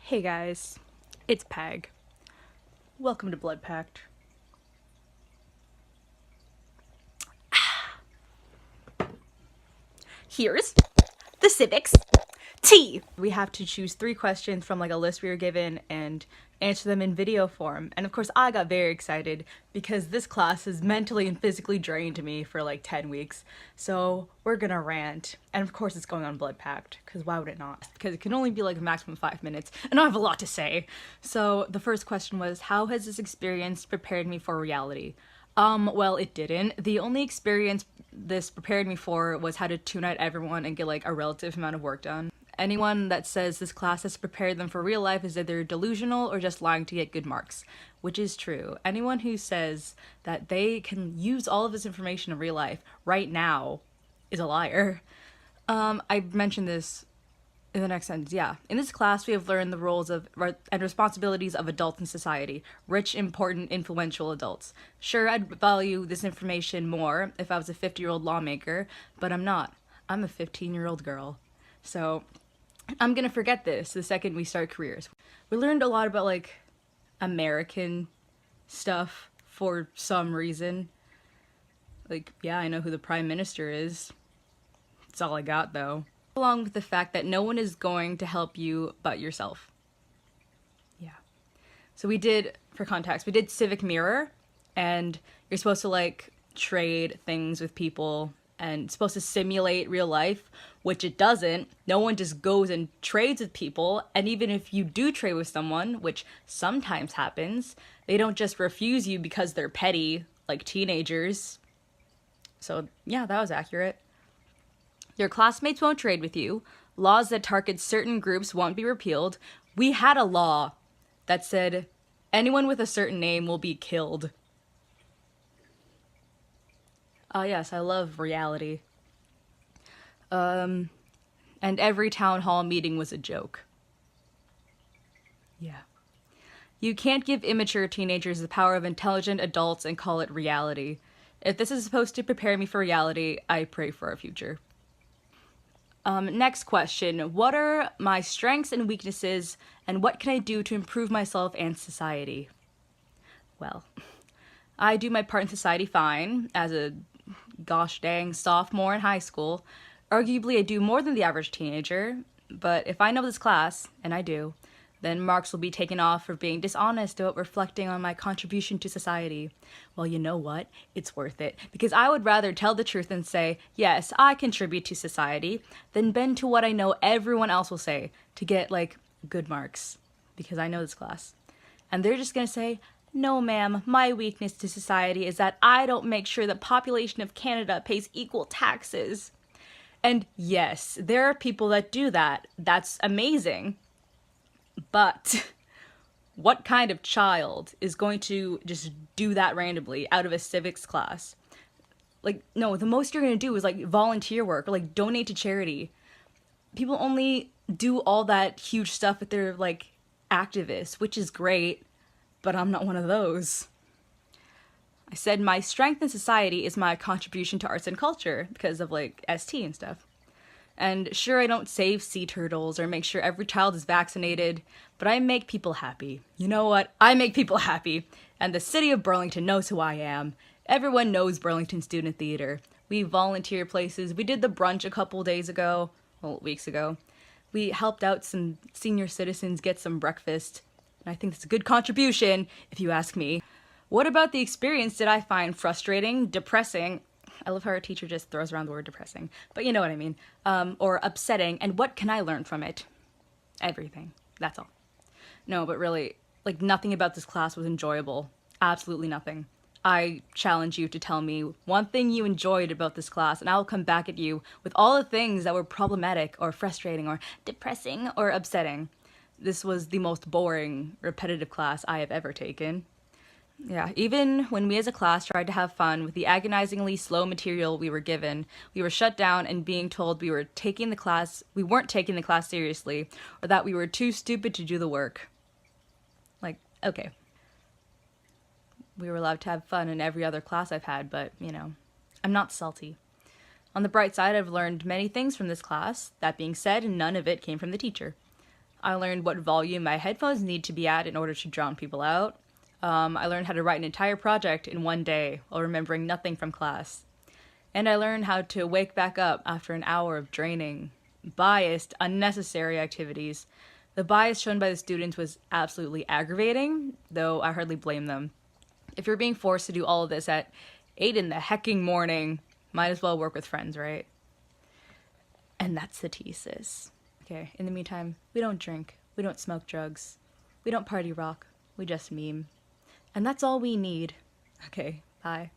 Hey guys, it's Peg. Welcome to Blood Pact. Here's the Civics T. We have to choose 3 questions from a list we were given and answer them in video form. And of course I got very excited because this class has mentally and physically drained me for 10 weeks. So we're gonna rant. And of course it's going on Blood Pact, because why would it not? Because it can only be a maximum 5 minutes and I have a lot to say. So the first question was, how has this experience prepared me for reality? Well, it didn't. The only experience this prepared me for was how to tune out everyone and get a relative amount of work done. Anyone that says this class has prepared them for real life is either delusional or just lying to get good marks, which is true. Anyone who says that they can use all of this information in real life right now is a liar. I mentioned this in the next sentence, yeah. In this class, we have learned the roles of and responsibilities of adults in society. Rich, important, influential adults. Sure, I'd value this information more if I was a 50-year-old lawmaker, but I'm not. I'm a 15-year-old girl. So, I'm gonna forget this the second we start careers. We learned a lot about, American stuff for some reason. Yeah, I know who the Prime Minister is. That's all I got, though. Along with the fact that no one is going to help you but yourself. Yeah. So for context, we did Civic Mirror, and you're supposed to trade things with people and it's supposed to simulate real life, which it doesn't. No one just goes and trades with people, and even if you do trade with someone, which sometimes happens, they don't just refuse you because they're petty, like teenagers. So yeah, that was accurate. Your classmates won't trade with you. Laws that target certain groups won't be repealed. We had a law that said anyone with a certain name will be killed. Yes, I love reality. And every town hall meeting was a joke. Yeah. You can't give immature teenagers the power of intelligent adults and call it reality. If this is supposed to prepare me for reality, I pray for our future. Next question. What are my strengths and weaknesses, and what can I do to improve myself and society? Well, I do my part in society fine as a gosh dang sophomore in high school. Arguably, I do more than the average teenager, but if I know this class, and I do, then marks will be taken off for being dishonest about reflecting on my contribution to society. Well, you know what? It's worth it. Because I would rather tell the truth and say, yes, I contribute to society, than bend to what I know everyone else will say to get, good marks. Because I know this class. And they're just gonna say, no, ma'am, my weakness to society is that I don't make sure the population of Canada pays equal taxes. And yes, there are people that do that. That's amazing. But what kind of child is going to just do that randomly out of a civics class? No, the most you're going to do is volunteer work or donate to charity. People only do all that huge stuff if they're activists, which is great, but I'm not one of those. I said my strength in society is my contribution to arts and culture because of ST and stuff. And sure, I don't save sea turtles or make sure every child is vaccinated, but I make people happy. You know what? I make people happy. And the city of Burlington knows who I am. Everyone knows Burlington Student Theater. We volunteer places. We did the brunch a couple weeks ago. We helped out some senior citizens get some breakfast. And I think that's a good contribution, if you ask me. What about the experience did I find frustrating, depressing? I love how our teacher just throws around the word depressing, but you know what I mean. Or upsetting, and what can I learn from it? Everything. That's all. No, but really, nothing about this class was enjoyable. Absolutely nothing. I challenge you to tell me one thing you enjoyed about this class, and I'll come back at you with all the things that were problematic, or frustrating, or depressing, or upsetting. This was the most boring, repetitive class I have ever taken. Yeah, even when we as a class tried to have fun with the agonizingly slow material we were given, we were shut down and being told we weren't taking the class seriously, or that we were too stupid to do the work. Okay. We were allowed to have fun in every other class I've had, but, I'm not salty. On the bright side, I've learned many things from this class. That being said, none of it came from the teacher. I learned what volume my headphones need to be at in order to drown people out. I learned how to write an entire project in one day while remembering nothing from class. And I learned how to wake back up after an hour of draining, biased, unnecessary activities. The bias shown by the students was absolutely aggravating, though I hardly blame them. If you're being forced to do all of this at 8 in the hecking morning, might as well work with friends, right? And that's the thesis. Okay, in the meantime, we don't drink, we don't smoke drugs, we don't party rock, we just meme. And that's all we need. Okay, bye.